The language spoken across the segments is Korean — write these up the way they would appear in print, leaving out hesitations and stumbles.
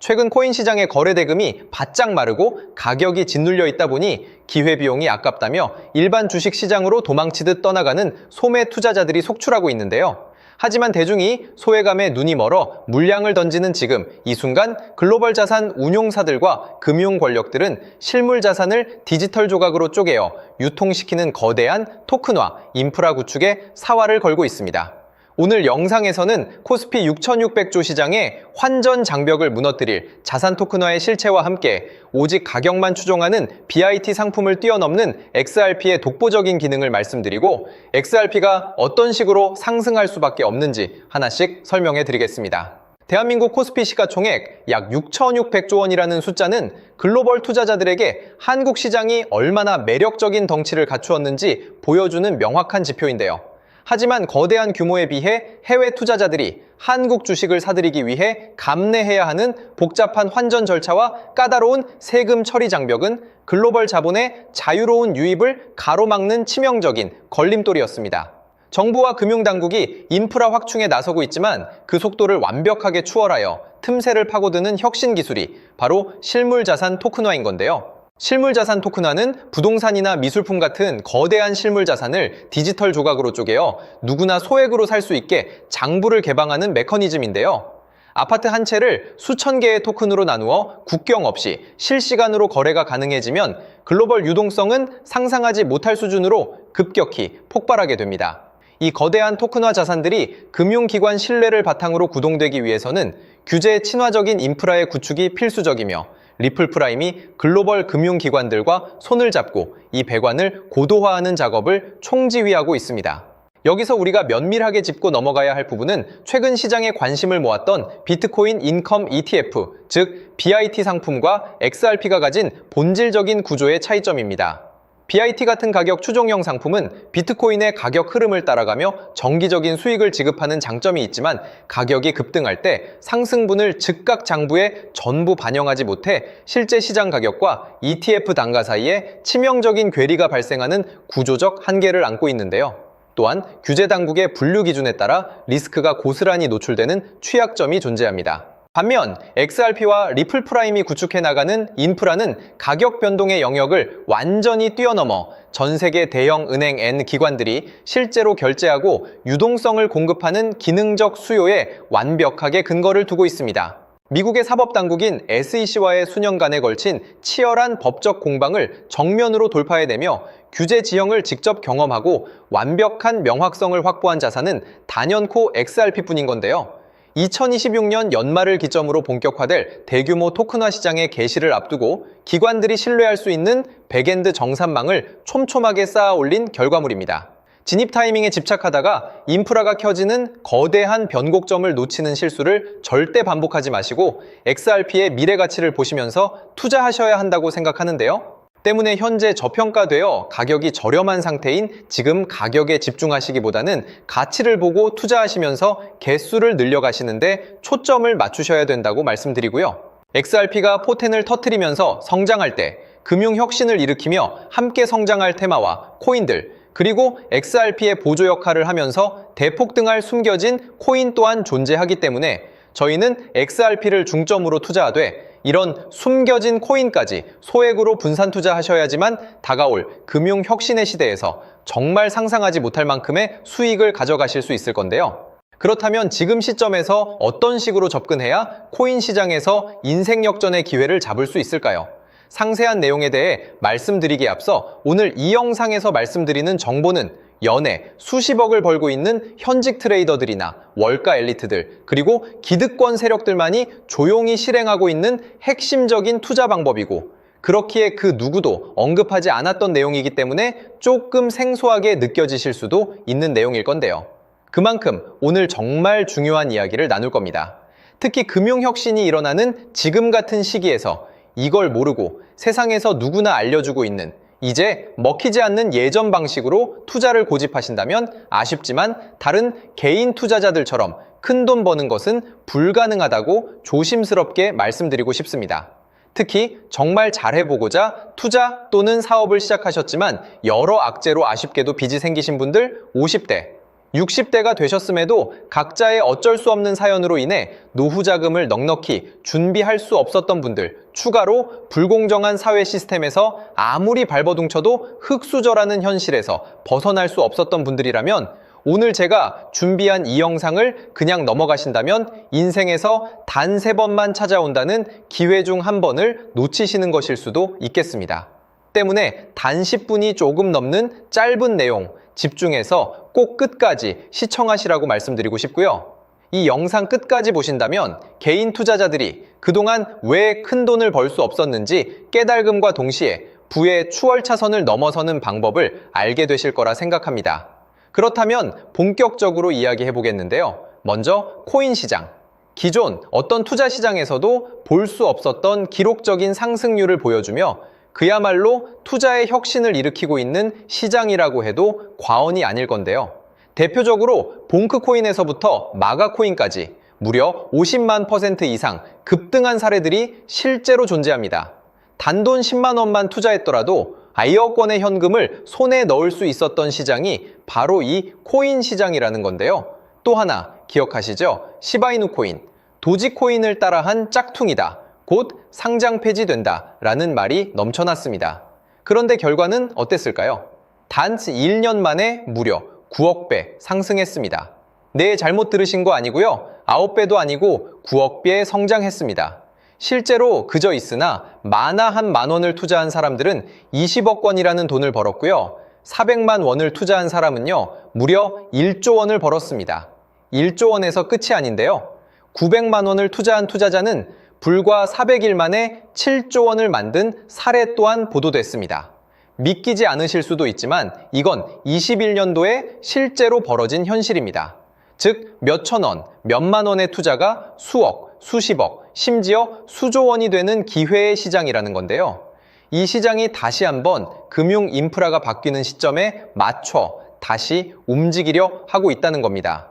최근 코인 시장의 거래 대금이 바짝 마르고 가격이 짓눌려 있다 보니 기회비용이 아깝다며 일반 주식 시장으로 도망치듯 떠나가는 소매 투자자들이 속출하고 있는데요. 하지만 대중이 소외감에 눈이 멀어 물량을 던지는 지금 이 순간 글로벌 자산 운용사들과 금융 권력들은 실물 자산을 디지털 조각으로 쪼개어 유통시키는 거대한 토큰화, 인프라 구축에 사활을 걸고 있습니다. 오늘 영상에서는 코스피 6,600조 시장의 환전 장벽을 무너뜨릴 자산 토큰화의 실체와 함께 오직 가격만 추종하는 BIT 상품을 뛰어넘는 XRP의 독보적인 기능을 말씀드리고 XRP가 어떤 식으로 상승할 수밖에 없는지 하나씩 설명해 드리겠습니다. 대한민국 코스피 시가총액 약 6,600조 원이라는 숫자는 글로벌 투자자들에게 한국 시장이 얼마나 매력적인 덩치를 갖추었는지 보여주는 명확한 지표인데요. 하지만 거대한 규모에 비해 해외 투자자들이 한국 주식을 사들이기 위해 감내해야 하는 복잡한 환전 절차와 까다로운 세금 처리 장벽은 글로벌 자본의 자유로운 유입을 가로막는 치명적인 걸림돌이었습니다. 정부와 금융당국이 인프라 확충에 나서고 있지만 그 속도를 완벽하게 추월하여 틈새를 파고드는 혁신 기술이 바로 실물자산 토큰화인 건데요. 실물자산 토큰화는 부동산이나 미술품 같은 거대한 실물자산을 디지털 조각으로 쪼개어 누구나 소액으로 살 수 있게 장부를 개방하는 메커니즘인데요. 아파트 한 채를 수천 개의 토큰으로 나누어 국경 없이 실시간으로 거래가 가능해지면 글로벌 유동성은 상상하지 못할 수준으로 급격히 폭발하게 됩니다. 이 거대한 토큰화 자산들이 금융기관 신뢰를 바탕으로 구동되기 위해서는 규제 친화적인 인프라의 구축이 필수적이며 리플 프라임이 글로벌 금융기관들과 손을 잡고 이 배관을 고도화하는 작업을 총지휘하고 있습니다. 여기서 우리가 면밀하게 짚고 넘어가야 할 부분은 최근 시장에 관심을 모았던 비트코인 인컴 ETF, 즉 BIT 상품과 XRP가 가진 본질적인 구조의 차이점입니다. BIT 같은 가격 추종형 상품은 비트코인의 가격 흐름을 따라가며 정기적인 수익을 지급하는 장점이 있지만 가격이 급등할 때 상승분을 즉각 장부에 전부 반영하지 못해 실제 시장 가격과 ETF 단가 사이에 치명적인 괴리가 발생하는 구조적 한계를 안고 있는데요. 또한 규제 당국의 분류 기준에 따라 리스크가 고스란히 노출되는 취약점이 존재합니다. 반면 XRP와 리플 프라임이 구축해 나가는 인프라는 가격 변동의 영역을 완전히 뛰어넘어 전 세계 대형 은행 N 기관들이 실제로 결제하고 유동성을 공급하는 기능적 수요에 완벽하게 근거를 두고 있습니다. 미국의 사법당국인 SEC와의 수년간에 걸친 치열한 법적 공방을 정면으로 돌파해내며 규제 지형을 직접 경험하고 완벽한 명확성을 확보한 자산은 단연코 XRP뿐인 건데요. 2026년 연말을 기점으로 본격화될 대규모 토큰화 시장의 개시를 앞두고 기관들이 신뢰할 수 있는 백엔드 정산망을 촘촘하게 쌓아 올린 결과물입니다. 진입 타이밍에 집착하다가 인프라가 켜지는 거대한 변곡점을 놓치는 실수를 절대 반복하지 마시고 XRP의 미래 가치를 보시면서 투자하셔야 한다고 생각하는데요. 때문에 현재 저평가되어 가격이 저렴한 상태인 지금 가격에 집중하시기보다는 가치를 보고 투자하시면서 개수를 늘려가시는데 초점을 맞추셔야 된다고 말씀드리고요. XRP가 포텐을 터뜨리면서 성장할 때 금융혁신을 일으키며 함께 성장할 테마와 코인들, 그리고 XRP의 보조 역할을 하면서 대폭등할 숨겨진 코인 또한 존재하기 때문에 저희는 XRP를 중점으로 투자하되 이런 숨겨진 코인까지 소액으로 분산 투자하셔야지만 다가올 금융혁신의 시대에서 정말 상상하지 못할 만큼의 수익을 가져가실 수 있을 건데요. 그렇다면 지금 시점에서 어떤 식으로 접근해야 코인 시장에서 인생 역전의 기회를 잡을 수 있을까요? 상세한 내용에 대해 말씀드리기에 앞서 오늘 이 영상에서 말씀드리는 정보는 연에 수십억을 벌고 있는 현직 트레이더들이나 월가 엘리트들, 그리고 기득권 세력들만이 조용히 실행하고 있는 핵심적인 투자 방법이고 그렇기에 그 누구도 언급하지 않았던 내용이기 때문에 조금 생소하게 느껴지실 수도 있는 내용일 건데요. 그만큼 오늘 정말 중요한 이야기를 나눌 겁니다. 특히 금융혁신이 일어나는 지금 같은 시기에서 이걸 모르고 세상에서 누구나 알려주고 있는 이제 먹히지 않는 예전 방식으로 투자를 고집하신다면 아쉽지만 다른 개인 투자자들처럼 큰돈 버는 것은 불가능하다고 조심스럽게 말씀드리고 싶습니다. 특히 정말 잘해보고자 투자 또는 사업을 시작하셨지만 여러 악재로 아쉽게도 빚이 생기신 분들 50대, 60대가 되셨음에도 각자의 어쩔 수 없는 사연으로 인해 노후 자금을 넉넉히 준비할 수 없었던 분들, 추가로 불공정한 사회 시스템에서 아무리 발버둥쳐도 흙수저라는 현실에서 벗어날 수 없었던 분들이라면 오늘 제가 준비한 이 영상을 그냥 넘어가신다면 인생에서 단 3번만 찾아온다는 기회 중 한 번을 놓치시는 것일 수도 있겠습니다. 때문에 단 10분이 조금 넘는 짧은 내용 집중해서 꼭 끝까지 시청하시라고 말씀드리고 싶고요. 이 영상 끝까지 보신다면 개인 투자자들이 그동안 왜 큰 돈을 벌 수 없었는지 깨달음과 동시에 부의 추월차선을 넘어서는 방법을 알게 되실 거라 생각합니다. 그렇다면 본격적으로 이야기해 보겠는데요. 먼저 코인 시장. 기존 어떤 투자 시장에서도 볼 수 없었던 기록적인 상승률을 보여주며 그야말로 투자의 혁신을 일으키고 있는 시장이라고 해도 과언이 아닐 건데요. 대표적으로 봉크코인에서부터 마가코인까지 무려 50만 % 이상 급등한 사례들이 실제로 존재합니다. 단돈 10만 원만 투자했더라도 1억 원의 현금을 손에 넣을 수 있었던 시장이 바로 이 코인 시장이라는 건데요. 또 하나 기억하시죠? 시바이누 코인, 도지코인을 따라한 짝퉁이다. 곧 상장 폐지된다 라는 말이 넘쳐났습니다. 그런데 결과는 어땠을까요? 단 1년 만에 무려 9억 배 상승했습니다. 네, 잘못 들으신 거 아니고요. 9배도 아니고 9억 배 성장했습니다. 실제로 그저 있으나 만화 1만 원을 투자한 사람들은 20억 원이라는 돈을 벌었고요. 400만 원을 투자한 사람은요, 무려 1조 원을 벌었습니다. 1조 원에서 끝이 아닌데요. 900만 원을 투자한 투자자는 불과 400일 만에 7조 원을 만든 사례 또한 보도됐습니다. 믿기지 않으실 수도 있지만 이건 21년도에 실제로 벌어진 현실입니다. 즉 몇천 원, 몇만 원의 투자가 수억, 수십억, 심지어 수조 원이 되는 기회의 시장이라는 건데요. 이 시장이 다시 한번 금융 인프라가 바뀌는 시점에 맞춰 다시 움직이려 하고 있다는 겁니다.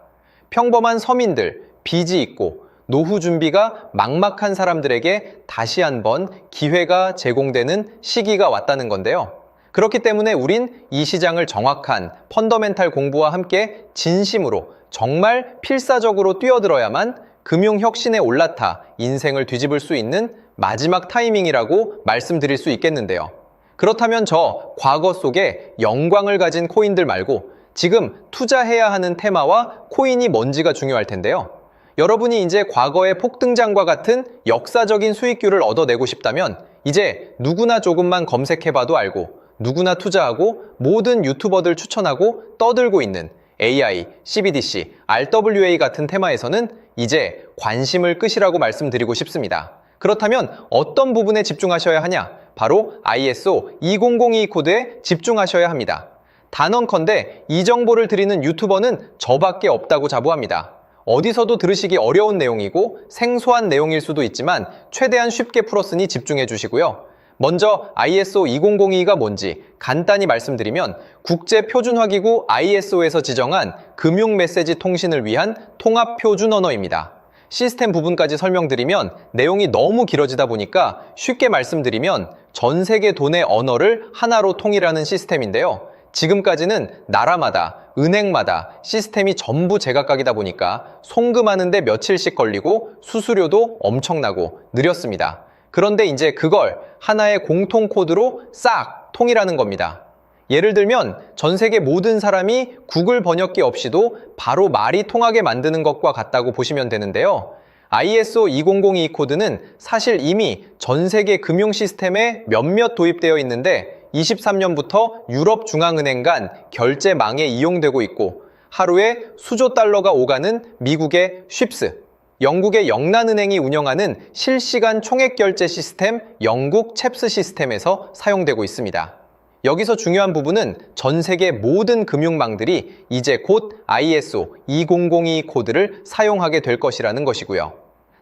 평범한 서민들, 빚이 있고 노후 준비가 막막한 사람들에게 다시 한번 기회가 제공되는 시기가 왔다는 건데요. 그렇기 때문에 우린 이 시장을 정확한 펀더멘탈 공부와 함께 진심으로 정말 필사적으로 뛰어들어야만 금융혁신에 올라타 인생을 뒤집을 수 있는 마지막 타이밍이라고 말씀드릴 수 있겠는데요. 그렇다면 저 과거 속에 영광을 가진 코인들 말고 지금 투자해야 하는 테마와 코인이 뭔지가 중요할 텐데요. 여러분이 이제 과거의 폭등장과 같은 역사적인 수익률을 얻어내고 싶다면 이제 누구나 조금만 검색해봐도 알고 누구나 투자하고 모든 유튜버들 추천하고 떠들고 있는 AI, CBDC, RWA 같은 테마에서는 이제 관심을 끄시라고 말씀드리고 싶습니다. 그렇다면 어떤 부분에 집중하셔야 하냐? 바로 ISO 2002 코드에 집중하셔야 합니다. 단언컨대 이 정보를 드리는 유튜버는 저밖에 없다고 자부합니다. 어디서도 들으시기 어려운 내용이고 생소한 내용일 수도 있지만 최대한 쉽게 풀었으니 집중해 주시고요. 먼저 ISO 2002가 뭔지 간단히 말씀드리면 국제표준화기구 ISO에서 지정한 금융 메시지 통신을 위한 통합표준 언어입니다. 시스템 부분까지 설명드리면 내용이 너무 길어지다 보니까 쉽게 말씀드리면 전 세계 돈의 언어를 하나로 통일하는 시스템인데요. 지금까지는 나라마다, 은행마다 시스템이 전부 제각각이다 보니까 송금하는데 며칠씩 걸리고 수수료도 엄청나고 느렸습니다. 그런데 이제 그걸 하나의 공통 코드로 싹 통일하는 겁니다. 예를 들면 전 세계 모든 사람이 구글 번역기 없이도 바로 말이 통하게 만드는 것과 같다고 보시면 되는데요. ISO 2002 코드는 사실 이미 전 세계 금융 시스템에 몇몇 도입되어 있는데 23년부터 유럽중앙은행 간 결제망에 이용되고 있고 하루에 수조 달러가 오가는 미국의 쉽스, 영국의 영란은행이 운영하는 실시간 총액결제 시스템 영국 챕스 시스템에서 사용되고 있습니다. 여기서 중요한 부분은 전 세계 모든 금융망들이 이제 곧 ISO 2002 코드를 사용하게 될 것이라는 것이고요.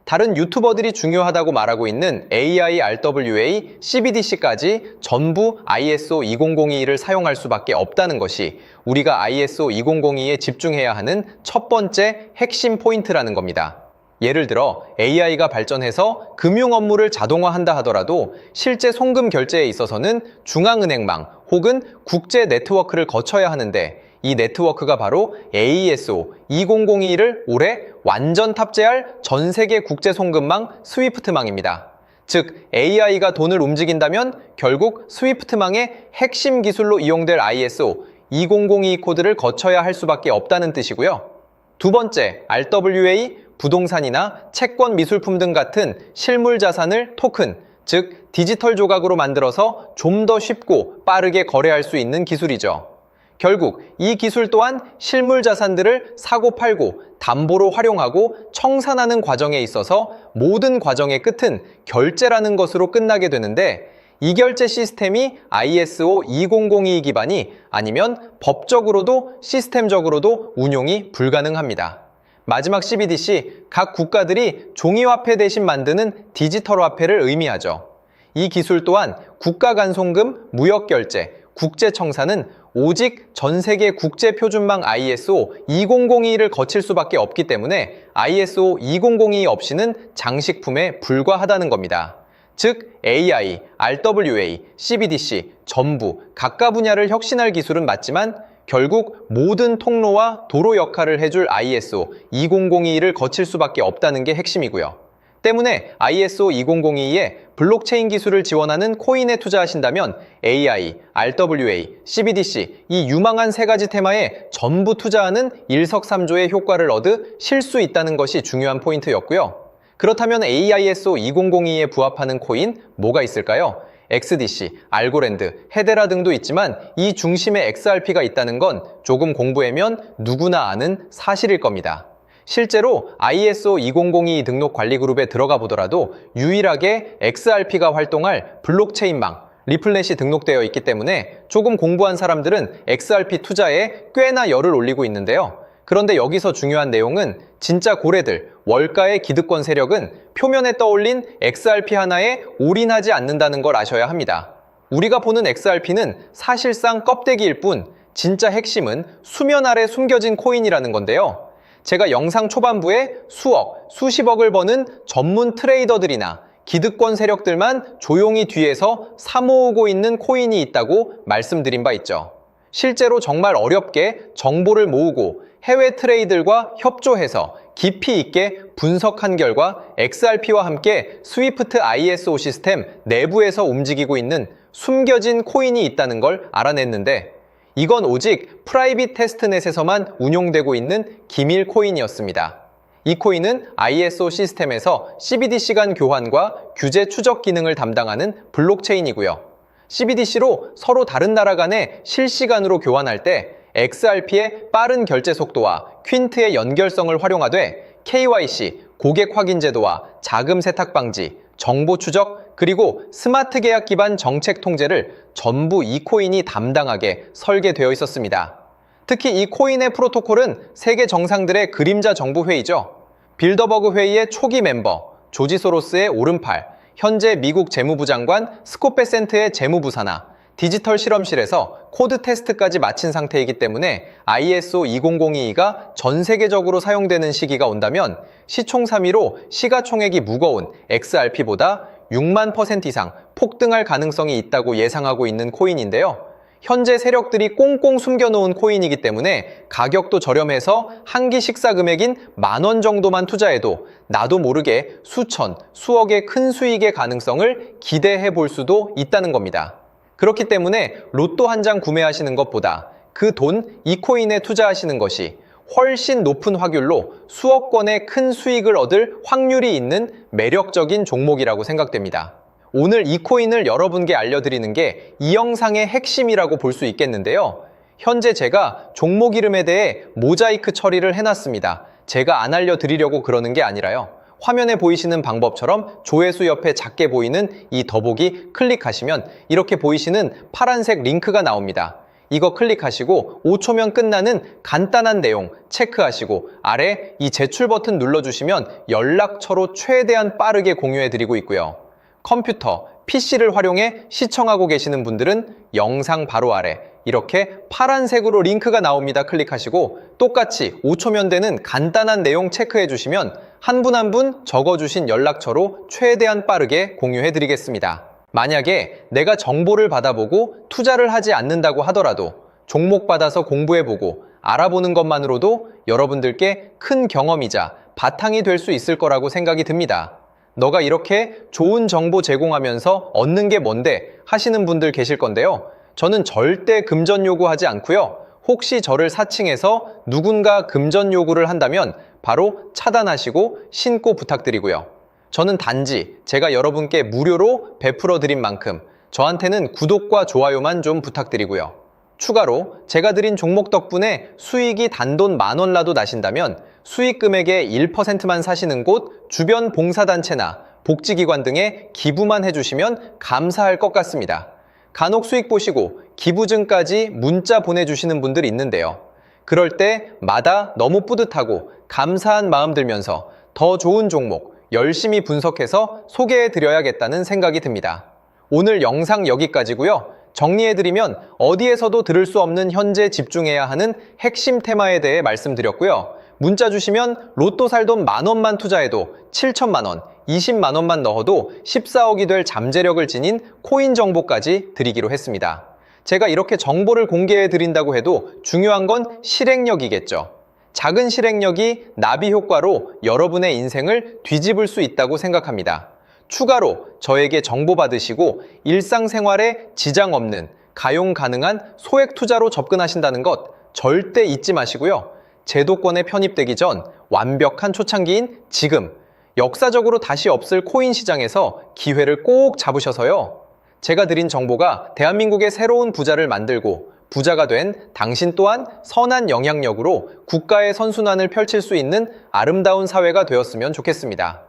다른 유튜버들이 중요하다고 말하고 있는 AI, RWA, CBDC까지 전부 ISO 2002를 사용할 수밖에 없다는 것이 우리가 ISO 2002에 집중해야 하는 첫 번째 핵심 포인트라는 겁니다. 예를 들어 AI가 발전해서 금융 업무를 자동화한다 하더라도 실제 송금 결제에 있어서는 중앙은행망 혹은 국제 네트워크를 거쳐야 하는데 이 네트워크가 바로 AESO 2002를 올해 완전 탑재할 전 세계 국제 송금망 스위프트망입니다. 즉, AI가 돈을 움직인다면 결국 스위프트망의 핵심 기술로 이용될 ISO 2002 코드를 거쳐야 할 수밖에 없다는 뜻이고요. 두 번째, RWA, 부동산이나 채권 미술품 등 같은 실물 자산을 토큰, 즉 디지털 조각으로 만들어서 좀 더 쉽고 빠르게 거래할 수 있는 기술이죠. 결국 이 기술 또한 실물 자산들을 사고 팔고 담보로 활용하고 청산하는 과정에 있어서 모든 과정의 끝은 결제라는 것으로 끝나게 되는데, 이 결제 시스템이 ISO 2002 기반이 아니면 법적으로도 시스템적으로도 운용이 불가능합니다. 마지막 CBDC, 각 국가들이 종이화폐 대신 만드는 디지털 화폐를 의미하죠. 이 기술 또한 국가 간 송금, 무역 결제, 국제 청산은 오직 전 세계 국제 표준망 ISO 2002를 거칠 수밖에 없기 때문에 ISO 2002 없이는 장식품에 불과하다는 겁니다. 즉, AI, RWA, CBDC 전부 각각 분야를 혁신할 기술은 맞지만 결국 모든 통로와 도로 역할을 해줄 ISO 2002를 거칠 수밖에 없다는 게 핵심이고요. 때문에 ISO 2002에 블록체인 기술을 지원하는 코인에 투자하신다면 AI, RWA, CBDC 이 유망한 세 가지 테마에 전부 투자하는 일석삼조의 효과를 얻으실 수 있다는 것이 중요한 포인트였고요. 그렇다면 AISO 2002에 부합하는 코인 뭐가 있을까요? XDC, 알고랜드, 헤데라 등도 있지만 이 중심에 XRP가 있다는 건 조금 공부하면 누구나 아는 사실일 겁니다. 실제로 ISO 2002 등록 관리 그룹에 들어가 보더라도 유일하게 XRP가 활동할 블록체인망, 리플넷이 등록되어 있기 때문에 조금 공부한 사람들은 XRP 투자에 꽤나 열을 올리고 있는데요. 그런데 여기서 중요한 내용은 진짜 고래들, 월가의 기득권 세력은 표면에 떠올린 XRP 하나에 올인하지 않는다는 걸 아셔야 합니다. 우리가 보는 XRP는 사실상 껍데기일 뿐 진짜 핵심은 수면 아래 숨겨진 코인이라는 건데요. 제가 영상 초반부에 수억, 수십억을 버는 전문 트레이더들이나 기득권 세력들만 조용히 뒤에서 사모으고 있는 코인이 있다고 말씀드린 바 있죠. 실제로 정말 어렵게 정보를 모으고 해외 트레이들과 협조해서 깊이 있게 분석한 결과 XRP와 함께 스위프트 ISO 시스템 내부에서 움직이고 있는 숨겨진 코인이 있다는 걸 알아냈는데, 이건 오직 프라이빗 테스트넷에서만 운용되고 있는 기밀 코인이었습니다. 이 코인은 ISO 시스템에서 CBDC 간 교환과 규제 추적 기능을 담당하는 블록체인이고요. CBDC로 서로 다른 나라 간에 실시간으로 교환할 때 XRP의 빠른 결제 속도와 퀸트의 연결성을 활용하되 KYC, 고객 확인 제도와 자금 세탁 방지, 정보 추적, 그리고 스마트 계약 기반 정책 통제를 전부 이 코인이 담당하게 설계되어 있었습니다. 특히 이 코인의 프로토콜은 세계 정상들의 그림자 정부 회의죠. 빌더버그 회의의 초기 멤버, 조지 소로스의 오른팔, 현재 미국 재무부 장관 스콧 베센트의 재무부 산하, 디지털 실험실에서 코드 테스트까지 마친 상태이기 때문에 ISO 2002가 전 세계적으로 사용되는 시기가 온다면 시총 3위로 시가총액이 무거운 XRP보다 6만% 이상 폭등할 가능성이 있다고 예상하고 있는 코인인데요. 현재 세력들이 꽁꽁 숨겨놓은 코인이기 때문에 가격도 저렴해서 한 끼 식사 금액인 10,000원 정도만 투자해도 나도 모르게 수천, 수억의 큰 수익의 가능성을 기대해 볼 수도 있다는 겁니다. 그렇기 때문에 로또 한 장 구매하시는 것보다 그 돈 이 코인에 투자하시는 것이 훨씬 높은 확률로 수억 건의 큰 수익을 얻을 확률이 있는 매력적인 종목이라고 생각됩니다. 오늘 이 코인을 여러분께 알려드리는 게 이 영상의 핵심이라고 볼 수 있겠는데요. 현재 제가 종목 이름에 대해 모자이크 처리를 해놨습니다. 제가 안 알려드리려고 그러는 게 아니라요. 화면에 보이시는 방법처럼 조회수 옆에 작게 보이는 이 더보기 클릭하시면 이렇게 보이시는 파란색 링크가 나옵니다. 이거 클릭하시고 5초면 끝나는 간단한 내용 체크하시고 아래 이 제출 버튼 눌러주시면 연락처로 최대한 빠르게 공유해드리고 있고요. 컴퓨터, PC를 활용해 시청하고 계시는 분들은 영상 바로 아래 이렇게 파란색으로 링크가 나옵니다. 클릭하시고 똑같이 5초면 되는 간단한 내용 체크해 주시면 한 분 한 분 적어주신 연락처로 최대한 빠르게 공유해 드리겠습니다. 만약에 내가 정보를 받아보고 투자를 하지 않는다고 하더라도 종목받아서 공부해보고 알아보는 것만으로도 여러분들께 큰 경험이자 바탕이 될 수 있을 거라고 생각이 듭니다. 너가 이렇게 좋은 정보 제공하면서 얻는 게 뭔데 하시는 분들 계실 건데요. 저는 절대 금전 요구하지 않고요. 혹시 저를 사칭해서 누군가 금전 요구를 한다면 바로 차단하시고 신고 부탁드리고요. 저는 단지 제가 여러분께 무료로 베풀어 드린 만큼 저한테는 구독과 좋아요만 좀 부탁드리고요. 추가로 제가 드린 종목 덕분에 수익이 단돈 10,000원라도 나신다면 수익 금액의 1%만 사시는 곳 주변 봉사단체나 복지기관 등에 기부만 해주시면 감사할 것 같습니다. 간혹 수익 보시고 기부증까지 문자 보내주시는 분들이 있는데요. 그럴 때마다 너무 뿌듯하고 감사한 마음 들면서 더 좋은 종목 열심히 분석해서 소개해드려야겠다는 생각이 듭니다. 오늘 영상 여기까지고요. 정리해드리면 어디에서도 들을 수 없는 현재 집중해야 하는 핵심 테마에 대해 말씀드렸고요. 문자 주시면 로또 살 돈 10,000원만 투자해도 7,000만 원, 20만 원만 넣어도 14억이 될 잠재력을 지닌 코인 정보까지 드리기로 했습니다. 제가 이렇게 정보를 공개해 드린다고 해도 중요한 건 실행력이겠죠. 작은 실행력이 나비 효과로 여러분의 인생을 뒤집을 수 있다고 생각합니다. 추가로 저에게 정보 받으시고 일상생활에 지장 없는 가용 가능한 소액 투자로 접근하신다는 것 절대 잊지 마시고요. 제도권에 편입되기 전 완벽한 초창기인 지금 역사적으로 다시 없을 코인 시장에서 기회를 꼭 잡으셔서요. 제가 드린 정보가 대한민국의 새로운 부자를 만들고 부자가 된 당신 또한 선한 영향력으로 국가의 선순환을 펼칠 수 있는 아름다운 사회가 되었으면 좋겠습니다.